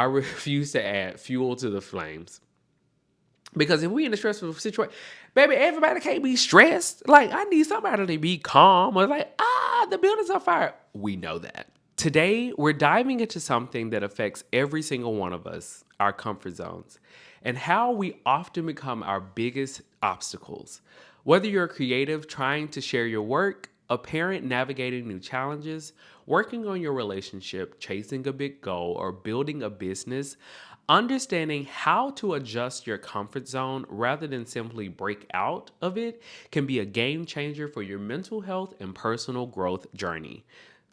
I refuse to add fuel to the flames. Because if we in a stressful situation, baby, everybody can't be stressed. Like, I need somebody to be calm or like, the building's on fire. We know that. Today, we're diving into something that affects every single one of us, our comfort zones, and how we often become our biggest obstacles. Whether you're a creative trying to share your work, a parent navigating new challenges, working on your relationship, chasing a big goal, or building a business, understanding how to adjust your comfort zone rather than simply break out of it can be a game changer for your mental health and personal growth journey.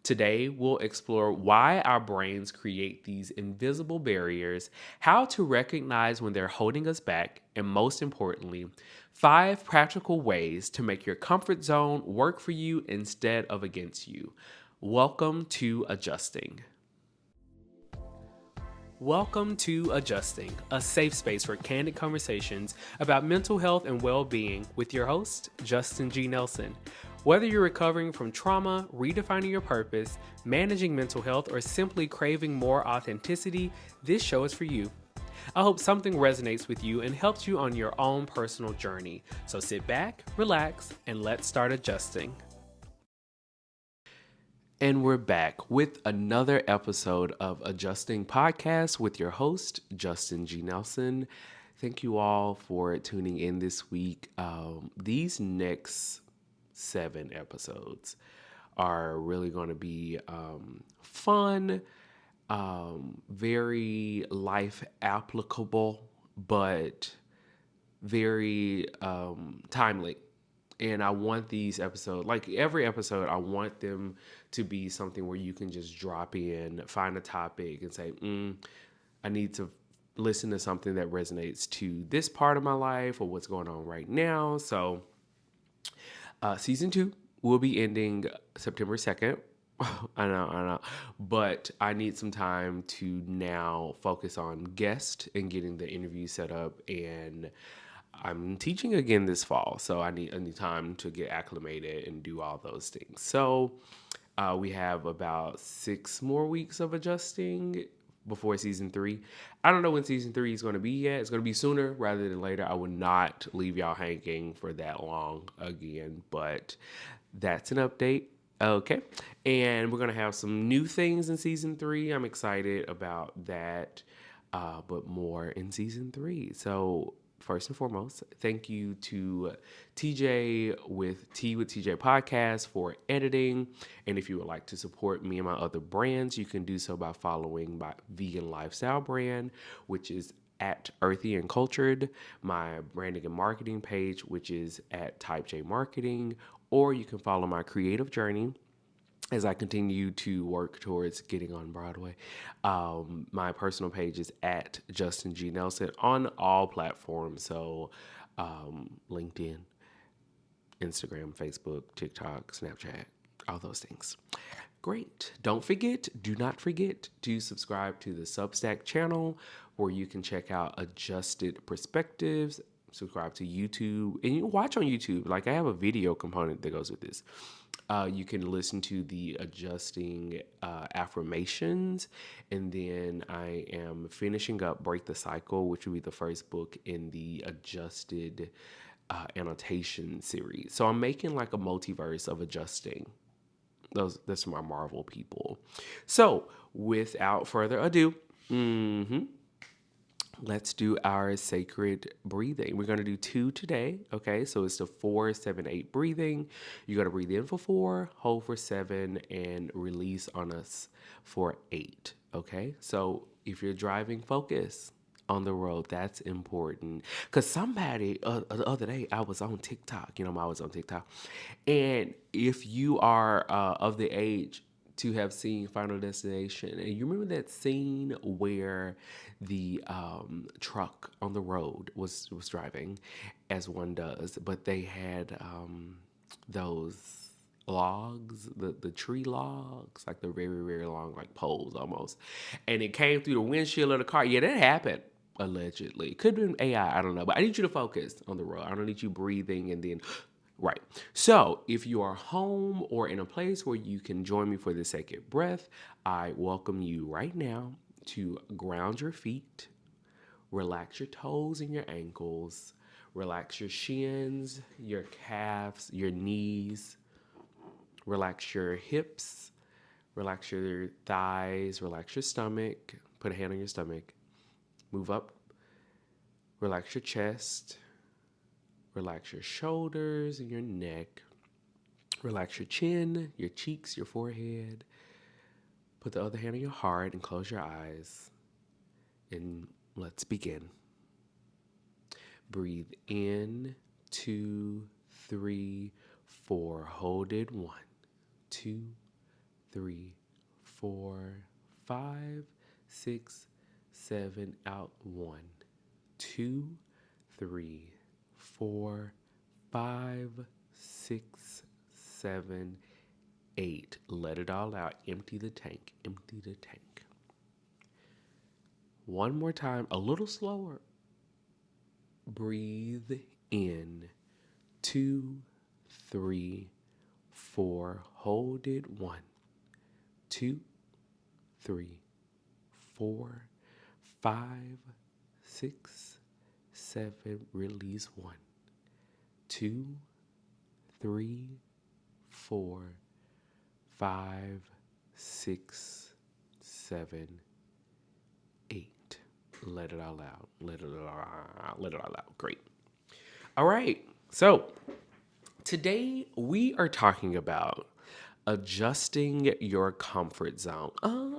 Today, we'll explore why our brains create these invisible barriers, how to recognize when they're holding us back, and most importantly, 5 practical ways to make your comfort zone work for you instead of against you. Welcome to Adjusting. Welcome to Adjusting, a safe space for candid conversations about mental health and well being with your host, Justin G. Nelson. Whether you're recovering from trauma, redefining your purpose, managing mental health, or simply craving more authenticity, this show is for you. I hope something resonates with you and helps you on your own personal journey. So sit back, relax, and let's start adjusting. And we're back with another episode of Adjusting Podcast with your host, Justin G. Nelson. Thank you all for tuning in this week. These next 7 episodes are really going to be fun, very life applicable, but very timely. And I want these episodes, like every episode, I want them to be something where you can just drop in, find a topic, and say, I need to listen to something that resonates to this part of my life or what's going on right now. So, season 2 will be ending September 2nd. I know. But I need some time to now focus on guest and getting the interview set up, and I'm teaching again this fall, so I need time to get acclimated and do all those things. So we have about 6 more weeks of adjusting before season 3. I don't know when season 3 is going to be yet. It's going to be sooner rather than later. I would not leave y'all hanging for that long again, but that's an update. Okay. And we're going to have some new things in season 3. I'm excited about that, but more in season 3. So first and foremost, thank you to TJ with TJ Podcast for editing. And if you would like to support me and my other brands, you can do so by following my vegan lifestyle brand, which is at Earthy and Cultured, my branding and marketing page, which is at Type J Marketing, or you can follow my creative journey as I continue to work towards getting on Broadway. My personal page is at Justin G. Nelson on all platforms. So LinkedIn, Instagram, Facebook, TikTok, Snapchat, all those things. Great. Do not forget to subscribe to the Substack channel where you can check out Adjusted Perspectives. Subscribe to YouTube and you watch on YouTube. Like I have a video component that goes with this. You can listen to the adjusting affirmations, and then I am finishing up Break the Cycle, which will be the first book in the adjusted annotation series. So I'm making like a multiverse of adjusting. That's my Marvel people. So without further ado, let's do our sacred breathing. We're going to do 2 today. Okay, so it's the 4, 7, 8 breathing. You got to breathe in for 4, hold for 7, and release on us for 8. Okay, so if you're driving, focus on the road. That's important. Because somebody, the other day, I was on TikTok. I was on TikTok. And if you are of the age to have seen Final Destination, and you remember that scene where the truck on the road was driving, as one does, but they had those logs, the tree logs, like the very, very long, like poles almost, and it came through the windshield of the car. Yeah, that happened. Allegedly. Could have been AI, I don't know. But I need you to focus on the road. I don't need you breathing and then right. So if you are home or in a place where you can join me for the sacred breath, I welcome you right now to ground your feet, relax your toes and your ankles, relax your shins, your calves, your knees, relax your hips, relax your thighs, relax your stomach, put a hand on your stomach, move up, relax your chest, relax your shoulders and your neck, relax your chin, your cheeks, your forehead. Put the other hand on your heart and close your eyes. And let's begin. Breathe in, 2, 3, 4. Hold it. 1, 2, 3, 4, 5, 6, 7. Out. 1, 2, 3, 4, 5, 6, 7, 8. Let it all out. Empty the tank. Empty the tank. One more time, a little slower. Breathe in, 2, 3, 4. Hold it. 1, 2, 3, 4, 5, 6, 7. Release. 1, 2, 3, 4, 5, 6, 7, 8. Let it all out. Let it all out. Let it all out. Great. All right. So today we are talking about adjusting your comfort zone.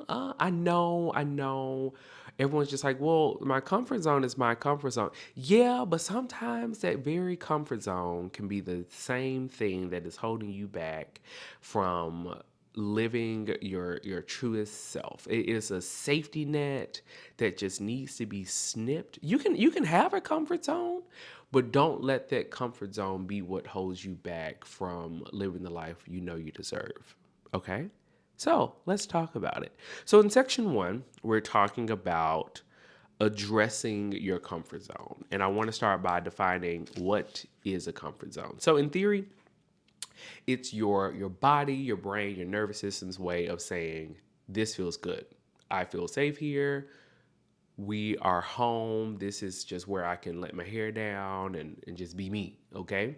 I know. Everyone's just like, well, my comfort zone is my comfort zone. Yeah, but sometimes that very comfort zone can be the same thing that is holding you back from living your truest self. It is a safety net that just needs to be snipped. You can have a comfort zone, but don't let that comfort zone be what holds you back from living the life you know you deserve. Okay? So let's talk about it. So in section 1, we're talking about addressing your comfort zone. And I want to start by defining what is a comfort zone. So in theory, it's your body, your brain, your nervous system's way of saying, this feels good. I feel safe here. We are home. This is just where I can let my hair down and just be me, okay?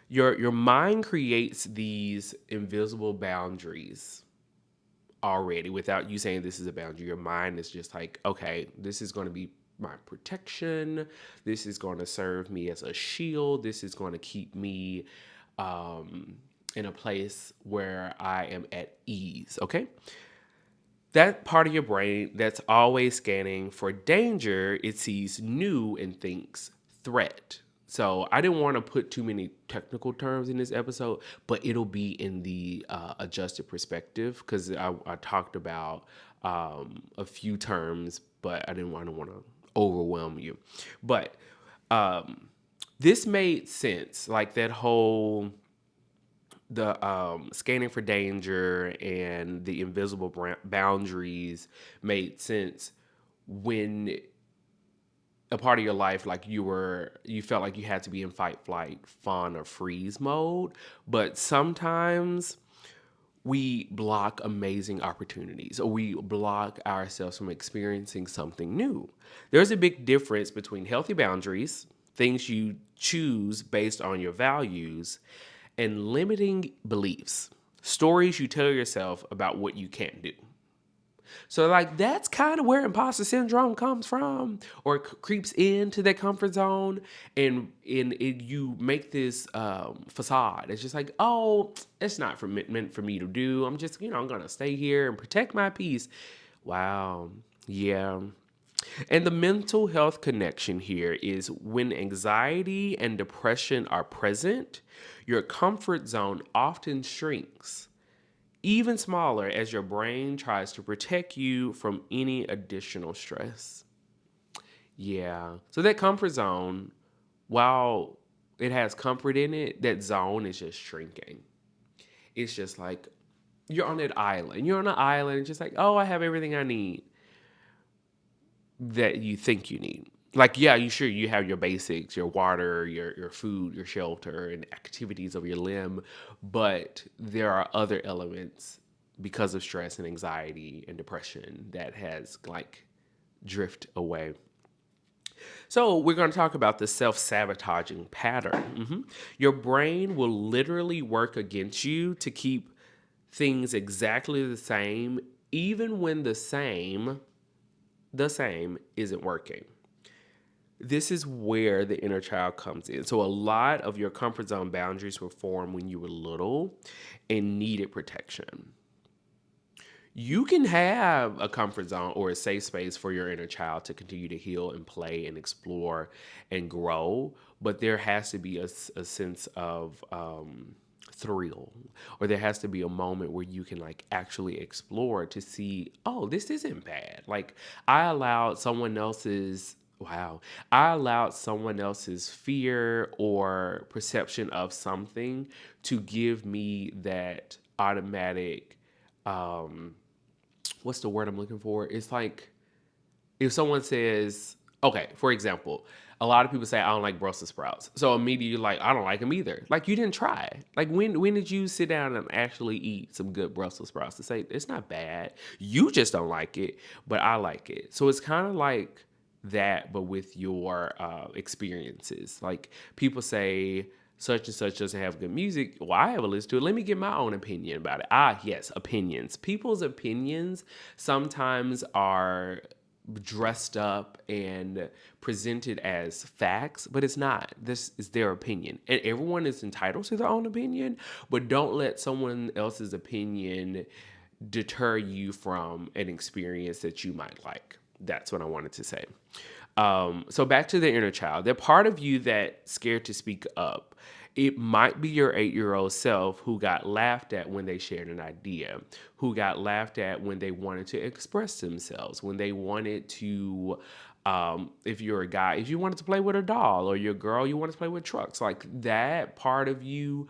Your mind creates these invisible boundaries already without you saying this is a boundary. Your mind is just like, okay, this is going to be my protection. This is going to serve me as a shield. This is going to keep me in a place where I am at ease, okay? That part of your brain that's always scanning for danger, it sees new and thinks threat. So I didn't want to put too many technical terms in this episode, but it'll be in the adjusted perspective because I talked about a few terms, but I didn't want to overwhelm you. But this made sense, like that whole the scanning for danger and the invisible boundaries made sense when a part of your life like you felt like you had to be in fight, flight, fawn, or freeze mode. But sometimes we block amazing opportunities or we block ourselves from experiencing something new. There's a big difference between healthy boundaries, things you choose based on your values, and limiting beliefs, stories you tell yourself about what you can't do. So, like, that's kind of where imposter syndrome comes from or creeps into that comfort zone. And you make this facade. It's just like, oh, it's not meant for me to do. I'm just, I'm going to stay here and protect my peace. Wow. Yeah. And the mental health connection here is when anxiety and depression are present, your comfort zone often shrinks, even smaller as your brain tries to protect you from any additional stress. Yeah. So that comfort zone, while it has comfort in it, that zone is just shrinking. It's just like you're on an island. You're on an island, it's just like, oh, I have everything I need that you think you need. Like, yeah, you have your basics, your water, your food, your shelter, and activities of your limb, but there are other elements because of stress and anxiety and depression that has like drift away. So, we're going to talk about the self sabotaging pattern. Your brain will literally work against you to keep things exactly the same, even when the same isn't working. This is where the inner child comes in. So, a lot of your comfort zone boundaries were formed when you were little and needed protection. You can have a comfort zone or a safe space for your inner child to continue to heal and play and explore and grow, but there has to be a sense of thrill, or there has to be a moment where you can like actually explore to see, oh, this isn't bad. Like I allowed someone else's Wow. I allowed someone else's fear or perception of something to give me that automatic what's the word I'm looking for? It's like if someone says, okay, for example, a lot of people say I don't like Brussels sprouts. So immediately you're like, I don't like them either. Like you didn't try. Like when did you sit down and actually eat some good Brussels sprouts to say it's not bad. You just don't like it, but I like it. So it's kind of like that, but with your experiences. Like people say such and such doesn't have good music. Well, I haven't listened to it. Let me get my own opinion about it. Ah, yes, opinions. People's opinions sometimes are dressed up and presented as facts, but it's not. This is their opinion. And everyone is entitled to their own opinion, but don't let someone else's opinion deter you from an experience that you might like. That's what I wanted to say. So back to the inner child. The part of you that's scared to speak up. It might be your 8-year-old self who got laughed at when they shared an idea, who got laughed at when they wanted to express themselves, when they wanted to, if you're a guy, if you wanted to play with a doll, or you're a girl, you wanted to play with trucks. Like that part of you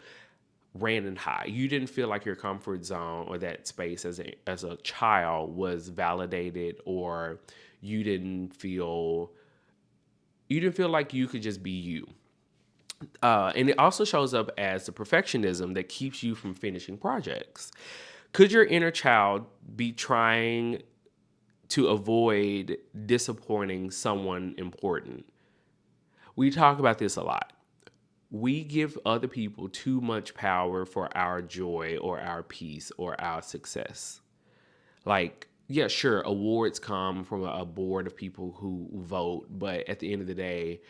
ran and high. You didn't feel like your comfort zone or that space as a child was validated, or you didn't feel you didn't feel like you could just be you. And it also shows up as the perfectionism that keeps you from finishing projects. Could your inner child be trying to avoid disappointing someone important? We talk about this a lot. We give other people too much power for our joy or our peace or our success. Like, yeah, sure, awards come from a board of people who vote, but at the end of the day,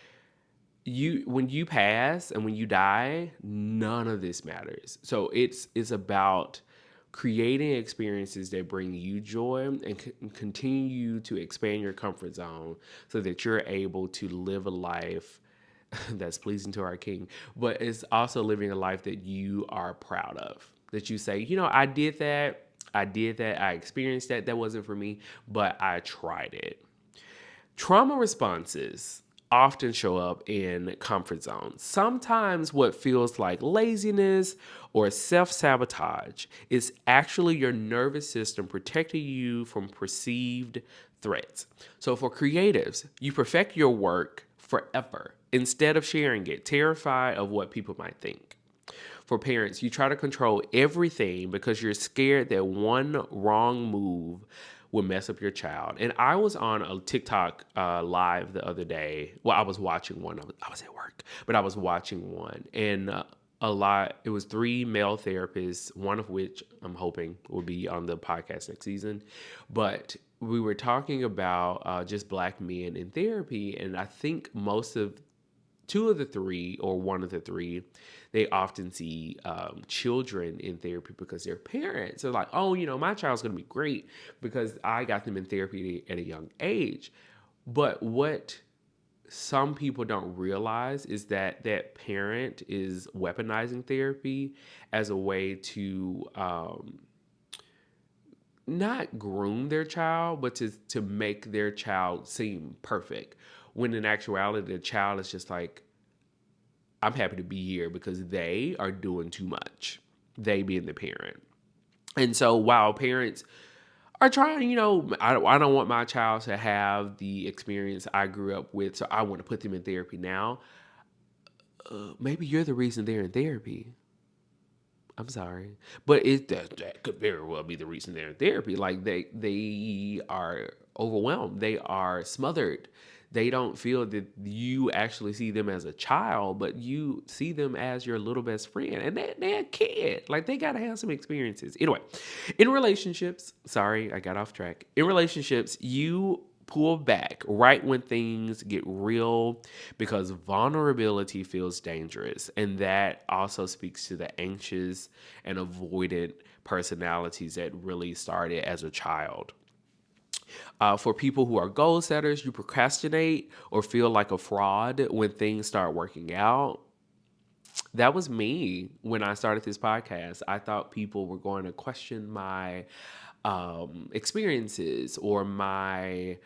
when you pass and when you die, none of this matters. So it's about creating experiences that bring you joy and continue to expand your comfort zone so that you're able to live a life that's pleasing to our king, but it's also living a life that you are proud of, that you say, I did that, I experienced that, that wasn't for me, but I tried it. Trauma responses often show up in comfort zones. Sometimes what feels like laziness or self sabotage is actually your nervous system protecting you from perceived threats. So, for creatives, you perfect your work forever instead of sharing it, terrified of what people might think. For parents, you try to control everything because you're scared that one wrong move will mess up your child. And I was on a TikTok live the other day. Well, I was watching one. I was at work, but I was watching one. And it was 3 male therapists, one of which I'm hoping will be on the podcast next season. But we were talking about just Black men in therapy. And I think most of 2 of the 3 or 1 of the 3, they often see children in therapy because their parents are like, oh, my child's going to be great because I got them in therapy at a young age. But what some people don't realize is that that parent is weaponizing therapy as a way to not groom their child, but to make their child seem perfect. When in actuality, the child is just like, I'm happy to be here because they are doing too much. They being the parent. And so while parents are trying, I don't want my child to have the experience I grew up with, so I want to put them in therapy now. Maybe you're the reason they're in therapy. I'm sorry, but that could very well be the reason they're in therapy. Like they are overwhelmed, they are smothered. They don't feel that you actually see them as a child, but you see them as your little best friend, and they're a kid. Like they gotta have some experiences. Anyway, in relationships, sorry, I got off track. In relationships, you pull back right when things get real because vulnerability feels dangerous. And that also speaks to the anxious and avoidant personalities that really started as a child. For people who are goal setters, you procrastinate or feel like a fraud when things start working out. That was me when I started this podcast. I thought people were going to question my experiences or my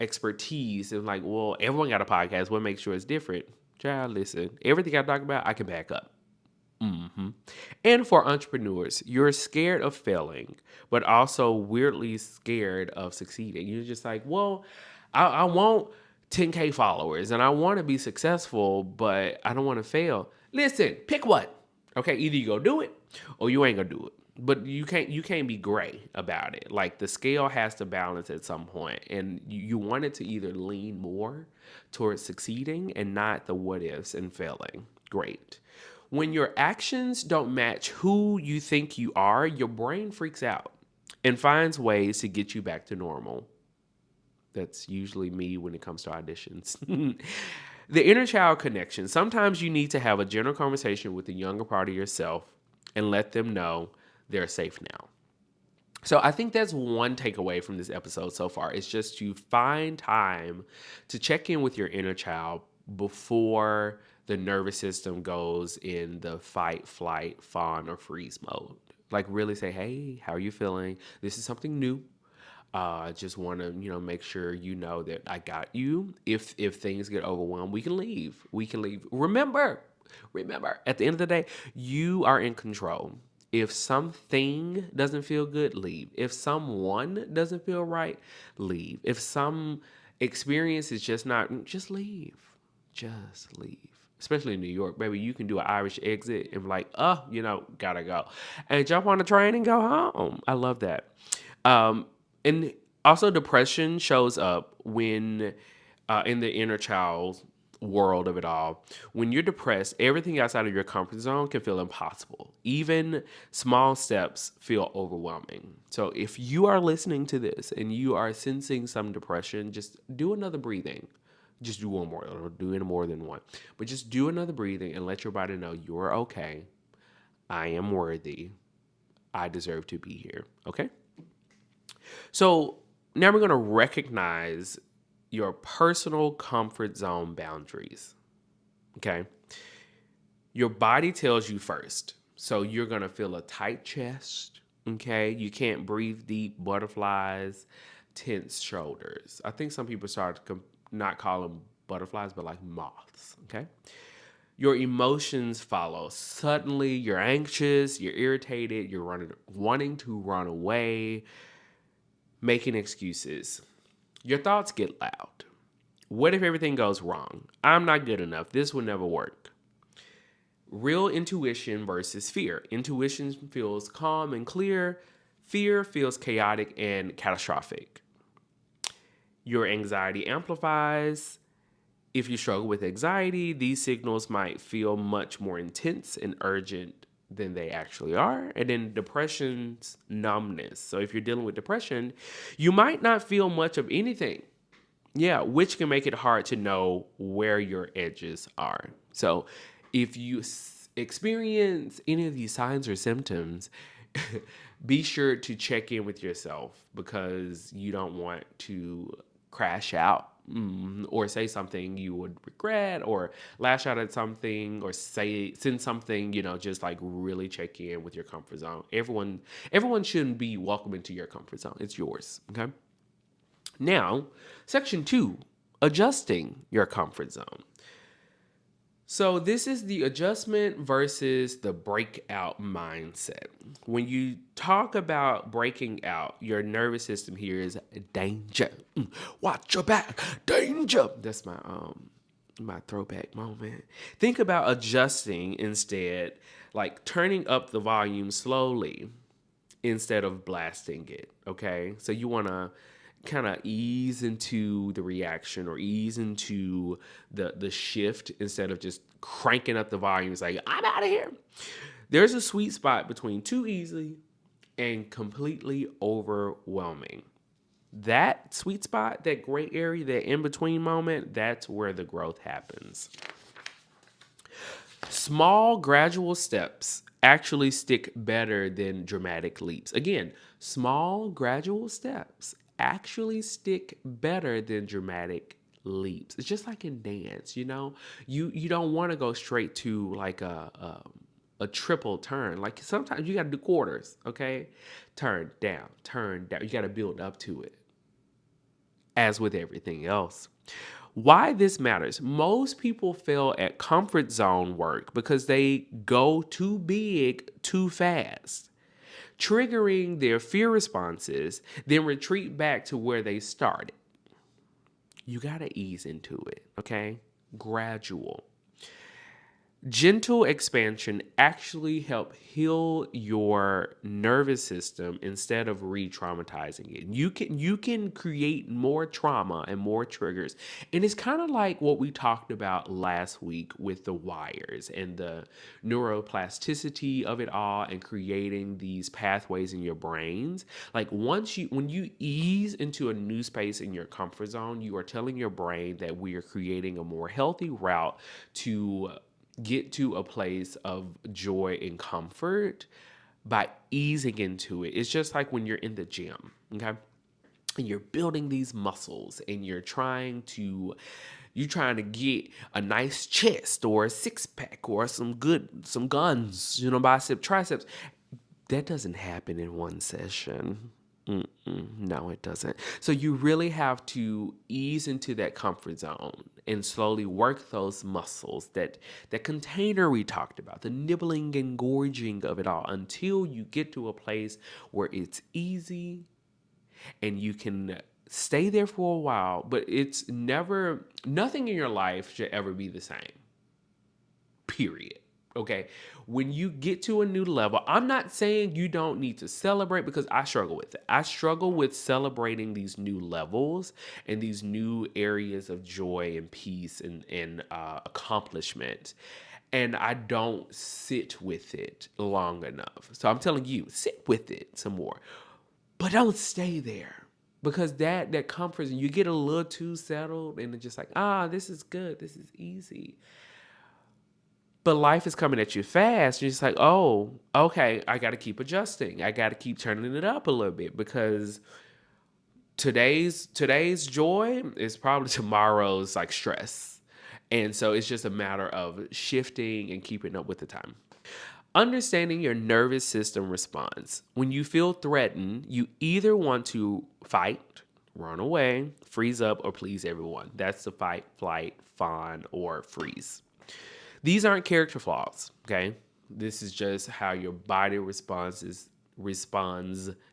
expertise. And like, well, everyone got a podcast. What makes sure it's different? Child, listen, everything I talk about, I can back up. And for entrepreneurs, you're scared of failing, but also weirdly scared of succeeding. You're just like, well, I want 10K followers and I want to be successful, but I don't want to fail. Listen, pick one. Okay, either you go do it or you ain't gonna do it. But you can't be gray about it. Like the scale has to balance at some point, and you want it to either lean more towards succeeding and not the what ifs and failing. Great. When your actions don't match who you think you are, your brain freaks out and finds ways to get you back to normal. That's usually me when it comes to auditions. The inner child connection. Sometimes you need to have a general conversation with the younger part of yourself and let them know they're safe now. So I think that's one takeaway from this episode so far. It's just to find time to check in with your inner child before the nervous system goes in the fight, flight, fawn, or freeze mode. Like really say, hey, how are you feeling? This is something new. I just want to, make sure you know that I got you. If things get overwhelmed, we can leave. We can leave. Remember, at the end of the day, you are in control. If something doesn't feel good, leave. If someone doesn't feel right, leave. If some experience is just not, just leave. Just leave. Especially in New York, baby, you can do an Irish exit and be like, oh, gotta go. And jump on the train and go home. I love that. And also, depression shows up when, in the inner child world of it all, when you're depressed, everything outside of your comfort zone can feel impossible. Even small steps feel overwhelming. So, if you are listening to this and you are sensing some depression, just do another breathing. Just do one more. Don't do any more than one. But just do another breathing and let your body know you're okay. I am worthy. I deserve to be here. Okay? So now we're going to recognize your personal comfort zone boundaries. Okay. Your body tells you first. So you're going to feel a tight chest. Okay. You can't breathe deep, butterflies, tense shoulders. I think some people start to not call them butterflies, but like moths. Okay. Your emotions follow. Suddenly you're anxious, you're irritated, you're wanting to run away, making excuses. Your thoughts get loud. What if everything goes wrong? I'm not good enough. This will never work. Real intuition versus fear. Intuition feels calm and clear. Fear feels chaotic and catastrophic. Your anxiety amplifies. If you struggle with anxiety, these signals might feel much more intense and urgent than they actually are. And then depression's numbness. So if you're dealing with depression, you might not feel much of anything. Yeah, which can make it hard to know where your edges are. So if you experience any of these signs or symptoms, be sure to check in with yourself because you don't want to crash out or say something you would regret or lash out at something or send something, just like really check in with your comfort zone. Everyone shouldn't be welcome into your comfort zone. It's yours. Okay. Now, section 2, adjusting your comfort zone. So this is the adjustment versus the breakout mindset. When you talk about breaking out, your nervous system here is danger. Watch your back. Danger. That's my My throwback moment. Think about adjusting instead, like turning up the volume slowly instead of blasting it. Okay. So you want to kind of ease into the reaction or ease into the shift instead of just cranking up the volume. It's like, I'm out of here. There's a sweet spot between too easy and completely overwhelming. That sweet spot, that gray area, that in between moment, that's where the growth happens. Small, gradual steps actually stick better than dramatic leaps. Again, small, gradual steps actually stick better than dramatic leaps. It's just like in dance, you know? You don't want to go straight to like a triple turn. Like sometimes you got to do quarters, okay? Turn down, turn down. You got to build up to it. As with everything else. Why this matters. Most people fail at comfort zone work because they go too big too fast, triggering their fear responses, then retreat back to where they started. You got to ease into it, okay? Gradual. Gentle expansion actually help heal your nervous system instead of re-traumatizing it. You can create more trauma and more triggers. And it's kind of like what we talked about last week with the wires and the neuroplasticity of it all and creating these pathways in your brains. Like when you ease into a new space in your comfort zone, you are telling your brain that we are creating a more healthy route to get to a place of joy and comfort by easing into it. It's just like when you're in the gym, okay? And you're building these muscles and you're trying to get a nice chest or a six pack or some guns, bicep, triceps. That doesn't happen in one session. No, it doesn't. So you really have to ease into that comfort zone and slowly work those muscles, that container we talked about, the nibbling and gorging of it all until you get to a place where it's easy and you can stay there for a while, but nothing in your life should ever be the same. Period. Okay. When you get to a new level, I'm not saying you don't need to celebrate because I struggle with it. I struggle with celebrating these new levels and these new areas of joy and peace and accomplishment. And I don't sit with it long enough. So I'm telling you, sit with it some more, but don't stay there. Because that comforts and you get a little too settled and it's just like, this is good. This is easy. But life is coming at you fast. You're just like, oh, okay, I got to keep adjusting. I got to keep turning it up a little bit because today's joy is probably tomorrow's like stress. And so it's just a matter of shifting and keeping up with the time. Understanding your nervous system response. When you feel threatened, you either want to fight, run away, freeze up, or please everyone. That's the fight, flight, fawn, or freeze. These aren't character flaws, okay? This is just how your body responds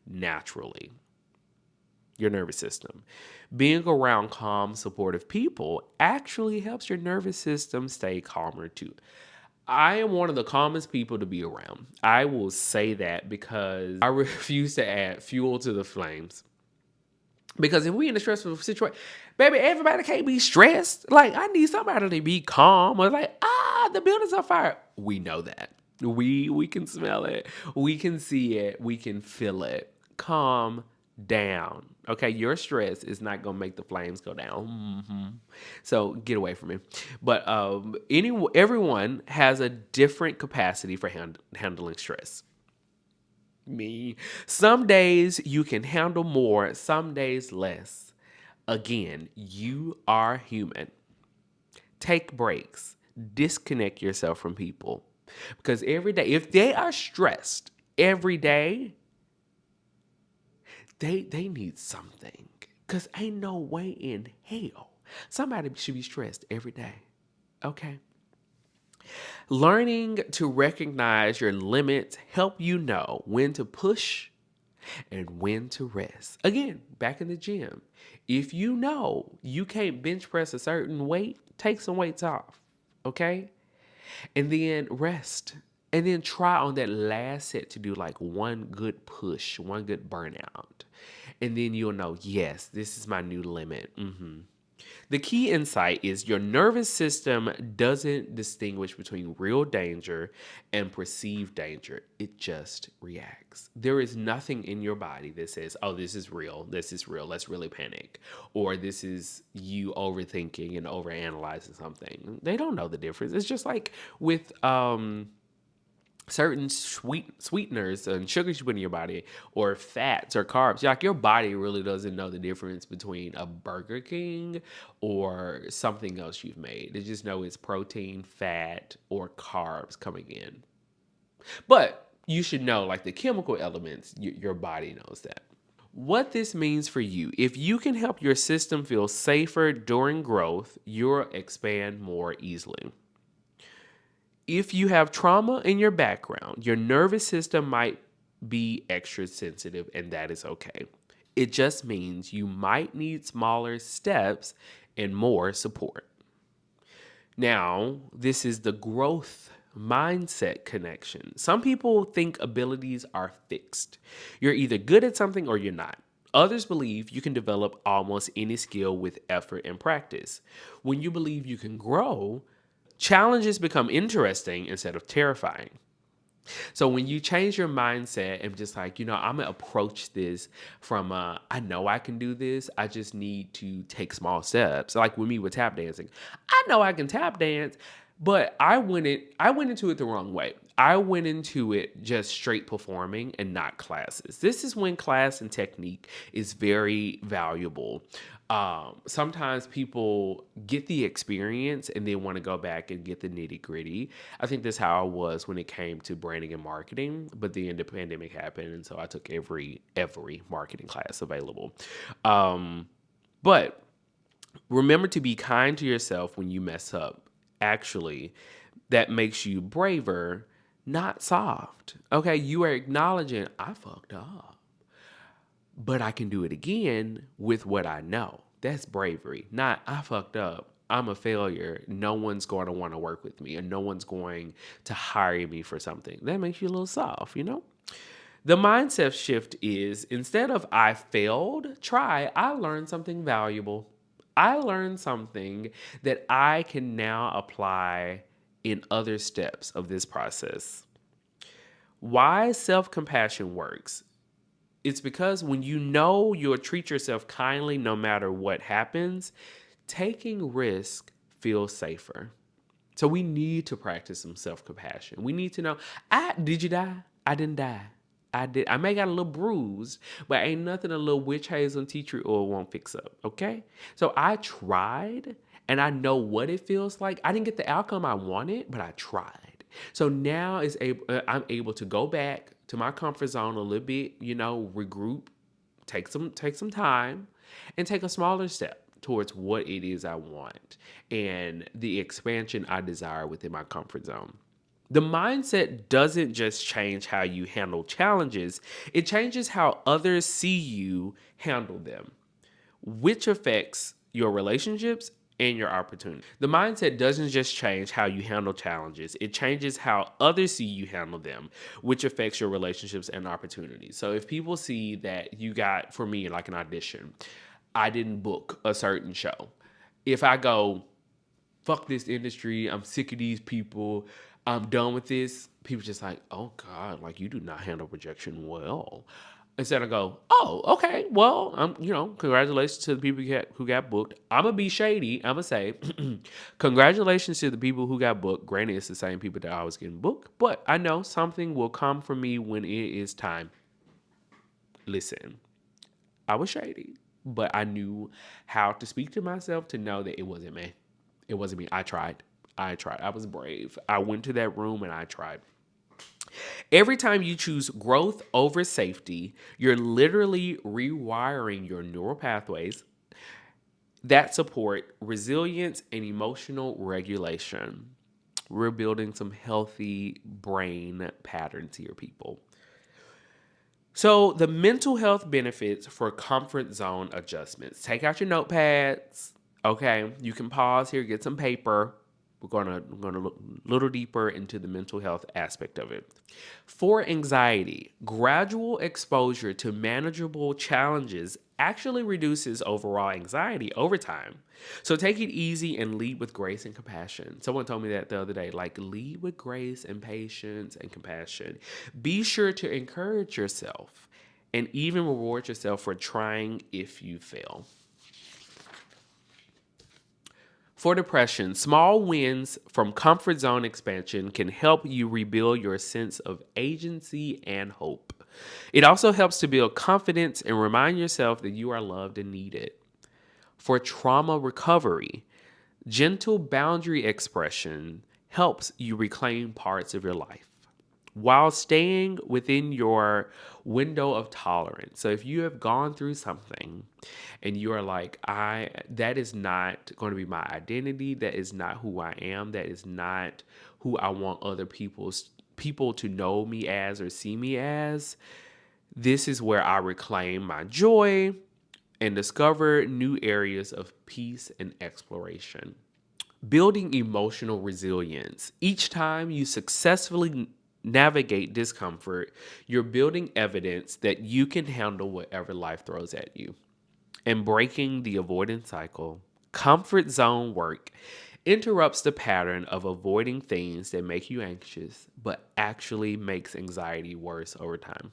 naturally. Your nervous system. Being around calm, supportive people actually helps your nervous system stay calmer too. I am one of the calmest people to be around. I will say that because I refuse to add fuel to the flames. Because if we in a stressful situation, baby, everybody can't be stressed. Like, I need somebody to be calm. Or like, the building's on fire. We know that. We can smell it. We can see it. We can feel it. Calm down. Okay, your stress is not gonna make the flames go down. So get away from me. But everyone has a different capacity for handling stress. Me. Some days you can handle more, some days less. Again, you are human. Take breaks. Disconnect yourself from people. Because every day, if they are stressed every day, they need something. Because ain't no way in hell somebody should be stressed every day. Okay? Learning to recognize your limits help you know when to push and when to rest. Again, back in the gym. If you know you can't bench press a certain weight, Take some weights off, okay? And then rest. And then try on that last set to do like one good push, one good burnout. And then you'll know, yes, this is my new limit. The key insight is your nervous system doesn't distinguish between real danger and perceived danger. It just reacts. There is nothing in your body that says, oh, this is real. This is real. Let's really panic. Or this is you overthinking and overanalyzing something. They don't know the difference. It's just like with certain sweeteners and sugars you put in your body, or fats or carbs. Like your body really doesn't know the difference between a Burger King or something else you've made. They just know it's protein, fat, or carbs coming in. But you should know, like the chemical elements, your body knows that. What this means for you: if you can help your system feel safer during growth, you'll expand more easily. If you have trauma in your background, your nervous system might be extra sensitive, and that is okay. It just means you might need smaller steps and more support. Now, this is the growth mindset connection. Some people think abilities are fixed. You're either good at something or you're not. Others believe you can develop almost any skill with effort and practice. When you believe you can grow, challenges become interesting instead of terrifying. So when you change your mindset and just like, I'm going to approach this from, I know I can do this. I just need to take small steps. Like with me with tap dancing, I know I can tap dance, but I went into it the wrong way. I went into it just straight performing and not classes. This is when class and technique is very valuable. Sometimes people get the experience and then want to go back and get the nitty gritty. I think that's how I was when it came to branding and marketing. But then the pandemic happened, and so I took every marketing class available. But remember to be kind to yourself when you mess up. Actually, that makes you braver, not soft. Okay, you are acknowledging I fucked up, but I can do it again with what I know. That's bravery. Not I fucked up. I'm a failure. No one's going to want to work with me, and no one's going to hire me for something. That makes you a little soft. The mindset shift is, instead of I failed, try I learned something valuable. I learned something that I can now apply in other steps of this process. Why self-compassion works? It's because when you know you'll treat yourself kindly no matter what happens, taking risk feels safer. So we need to practice some self-compassion. We need to know, did you die? I didn't die. I did. I may got a little bruised, but ain't nothing a little witch hazel tea tree oil won't fix up. Okay? So I tried, and I know what it feels like. I didn't get the outcome I wanted, but I tried. So now I'm able to go back to my comfort zone a little bit, regroup, take some time, and take a smaller step towards what it is I want and the expansion I desire within my comfort zone. The mindset doesn't just change how you handle challenges, it changes how others see you handle them, which affects your relationships and your opportunity. The mindset doesn't just change how you handle challenges, it changes how others see you handle them, which affects your relationships and opportunities. So if people see that you got, for me, like an audition, I didn't book a certain show. If I go, fuck this industry, I'm sick of these people, I'm done with this, people just like, oh God, like you do not handle rejection well. Instead of go, oh, okay, well, congratulations to the people who got booked. I'm gonna be shady. I'm gonna say, congratulations to the people who got booked. Granted, it's the same people that I was getting booked, but I know something will come for me when it is time. Listen, I was shady, but I knew how to speak to myself to know that it wasn't me. It wasn't me. I tried. I was brave. I went to that room and I tried. Every time you choose growth over safety, you're literally rewiring your neural pathways that support resilience and emotional regulation. We're building some healthy brain patterns here, people. So, the mental health benefits for comfort zone adjustments. Take out your notepads. Okay, you can pause here, get some paper. We're gonna look a little deeper into the mental health aspect of it. For anxiety, gradual exposure to manageable challenges actually reduces overall anxiety over time. So take it easy and lead with grace and compassion. Someone told me that the other day, like lead with grace and patience and compassion. Be sure to encourage yourself and even reward yourself for trying if you fail. For depression, small wins from comfort zone expansion can help you rebuild your sense of agency and hope. It also helps to build confidence and remind yourself that you are loved and needed. For trauma recovery, gentle boundary expression helps you reclaim parts of your life while staying within your window of tolerance. So if you have gone through something and you are like, I that is not going to be my identity, that is not who I am, that is not who I want other people to know me as or see me as, this is where I reclaim my joy and discover new areas of peace and exploration. Building emotional resilience. Each time you successfully navigate discomfort, you're building evidence that you can handle whatever life throws at you. And breaking the avoidance cycle. Comfort zone work interrupts the pattern of avoiding things that make you anxious, but actually makes anxiety worse over time.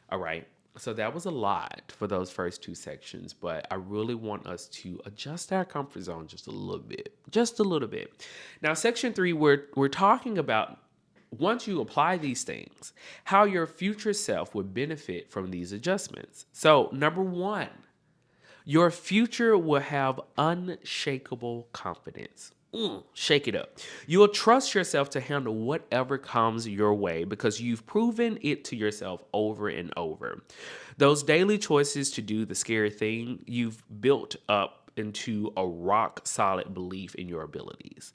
All right. So that was a lot for those first two sections, but I really want us to adjust our comfort zone just a little bit. Just a little bit. Now, section 3, we're talking about once you apply these things, how your future self would benefit from these adjustments. So, number 1, your future will have unshakable confidence. Shake it up. You will trust yourself to handle whatever comes your way because you've proven it to yourself over and over. Those daily choices to do the scary thing, you've built up into a rock solid belief in your abilities.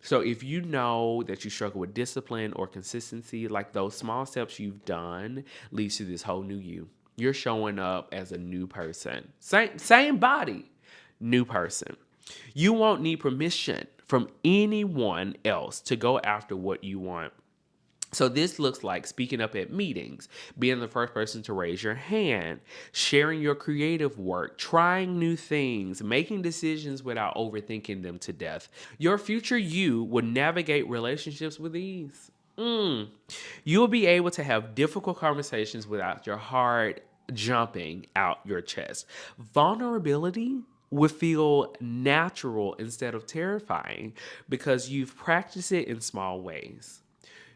So if you know that you struggle with discipline or consistency, like those small steps you've done leads to this whole new you. You're showing up as a new person. Same body, new person. You won't need permission from anyone else to go after what you want. So this looks like speaking up at meetings, being the first person to raise your hand, sharing your creative work, trying new things, making decisions without overthinking them to death. Your future you will navigate relationships with ease. You'll be able to have difficult conversations without your heart jumping out your chest. Vulnerability will feel natural instead of terrifying because you've practiced it in small ways.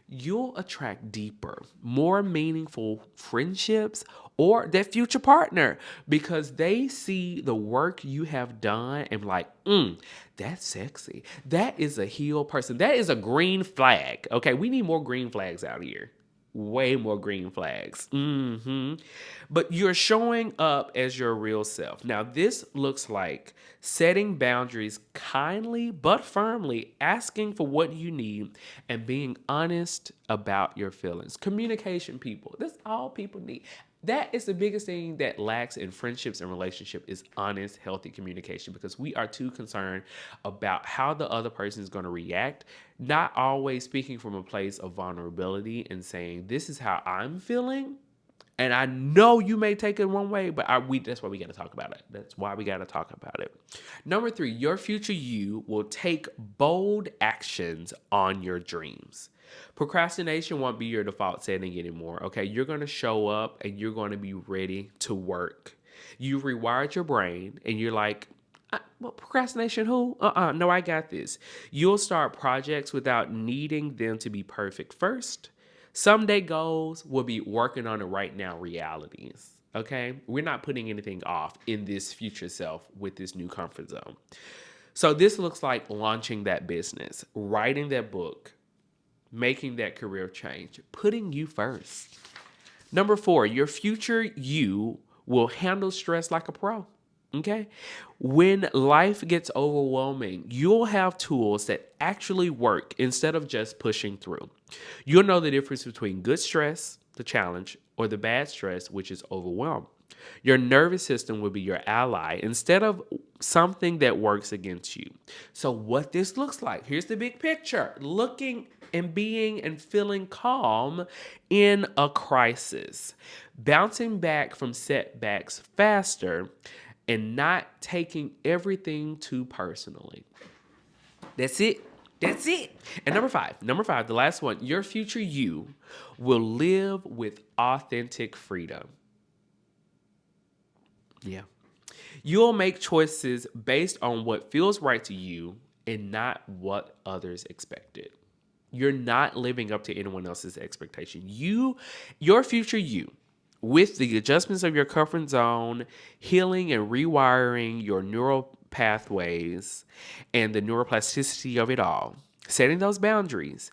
You'll attract deeper, more meaningful friendships or that future partner because they see the work you have done and like, that's sexy. That is a healed person. That is a green flag. Okay, we need more green flags out here. Way more green flags. But you're showing up as your real self. Now, this looks like setting boundaries kindly but firmly, asking for what you need, and being honest about your feelings. Communication, people. That's all people need. That is the biggest thing that lacks in friendships and relationship is honest, healthy communication because we are too concerned about how the other person is going to react, not always speaking from a place of vulnerability and saying, this is how I'm feeling. And I know you may take it one way, but that's why we got to talk about it. That's why we got to talk about it. Number 3, your future you will take bold actions on your dreams. Procrastination won't be your default setting anymore. Okay, you're going to show up and you're going to be ready to work. You've rewired your brain and you're like, well, procrastination, who? No, I got this. You'll start projects without needing them to be perfect first. Someday goals will be working on it right now realities. Okay? We're not putting anything off in this future self with this new comfort zone. So this looks like launching that business, writing that book, making that career change, putting you first. Number 4, your future you will handle stress like a pro. Okay? When life gets overwhelming, you'll have tools that actually work instead of just pushing through. You'll know the difference between good stress, the challenge, or the bad stress, which is overwhelm. Your nervous system will be your ally instead of something that works against you. So what this looks like, here's the big picture. Looking and being and feeling calm in a crisis. Bouncing back from setbacks faster and not taking everything too personally. That's it. That's it. And number five, the last one, your future you will live with authentic freedom. Yeah. You'll make choices based on what feels right to you and not what others expected. You're not living up to anyone else's expectation. Your future you, with the adjustments of your comfort zone, healing and rewiring your neural pathways, and the neuroplasticity of it all, setting those boundaries,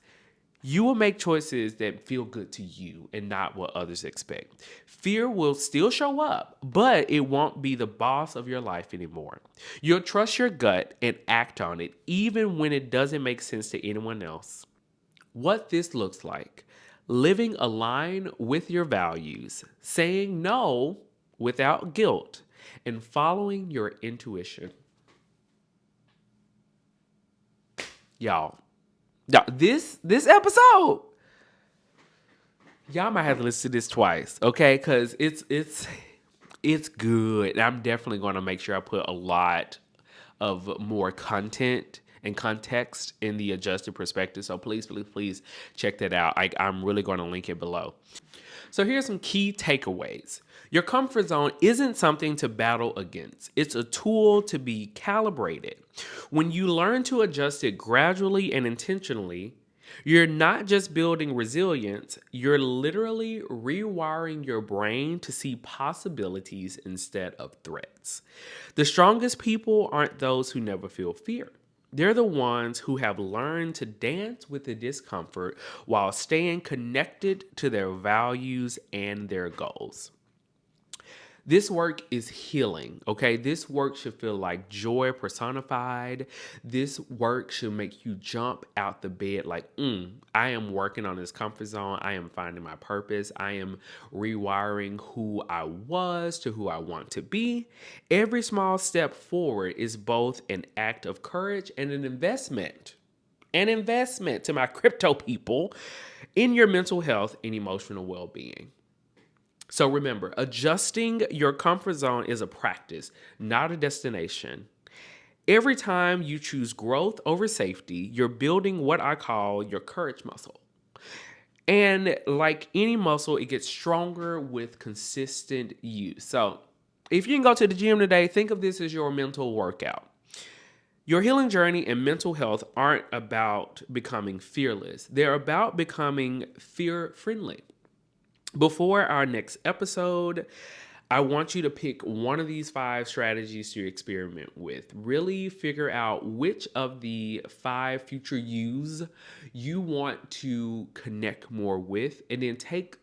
you will make choices that feel good to you and not what others expect. Fear will still show up, but it won't be the boss of your life anymore. You'll trust your gut and act on it, even when it doesn't make sense to anyone else. What this looks like: living aligned with your values, saying no without guilt, and following your intuition. Y'all, this episode, y'all might have to listen to this twice, okay? Because it's good. I'm definitely going to make sure I put a lot of more content and context in the adjusted perspective. So please check that out. I'm really going to link it below. So here's some key takeaways. Your comfort zone isn't something to battle against. It's a tool to be calibrated. When you learn to adjust it gradually and intentionally, you're not just building resilience, you're literally rewiring your brain to see possibilities instead of threats. The strongest people aren't those who never feel fear. They're the ones who have learned to dance with the discomfort while staying connected to their values and their goals. This work is healing, okay? This work should feel like joy personified. This work should make you jump out the bed like, I am working on this comfort zone. I am finding my purpose. I am rewiring who I was to who I want to be. Every small step forward is both an act of courage and an investment. An investment to my crypto people in your mental health and emotional well-being. So remember, adjusting your comfort zone is a practice, not a destination. Every time you choose growth over safety, you're building what I call your courage muscle. And like any muscle, it gets stronger with consistent use. So if you can go to the gym today, think of this as your mental workout. Your healing journey and mental health aren't about becoming fearless. They're about becoming fear-friendly. Before our next episode, I want you to pick one of these 5 strategies to experiment with. Really figure out which of the 5 future yous you want to connect more with, and then take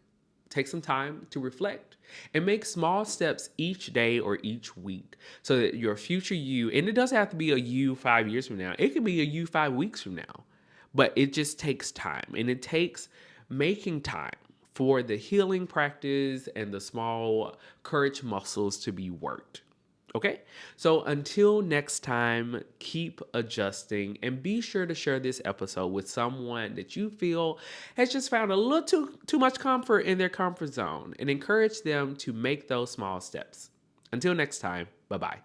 some time to reflect and make small steps each day or each week so that your future you, and it doesn't have to be a you 5 years from now, it could be a you 5 weeks from now, but it just takes time, and it takes making time for the healing practice and the small courage muscles to be worked. Okay? So until next time, keep adjusting, and be sure to share this episode with someone that you feel has just found a little too much comfort in their comfort zone, and encourage them to make those small steps. Until next time, bye-bye.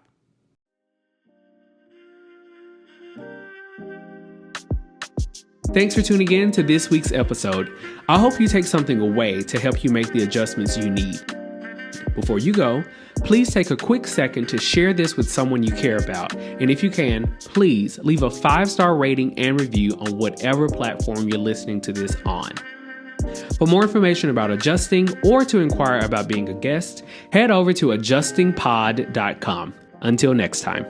Thanks for tuning in to this week's episode. I hope you take something away to help you make the adjustments you need. Before you go, please take a quick second to share this with someone you care about. And if you can, please leave a 5-star rating and review on whatever platform you're listening to this on. For more information about adjusting or to inquire about being a guest, head over to adjustingpod.com. Until next time.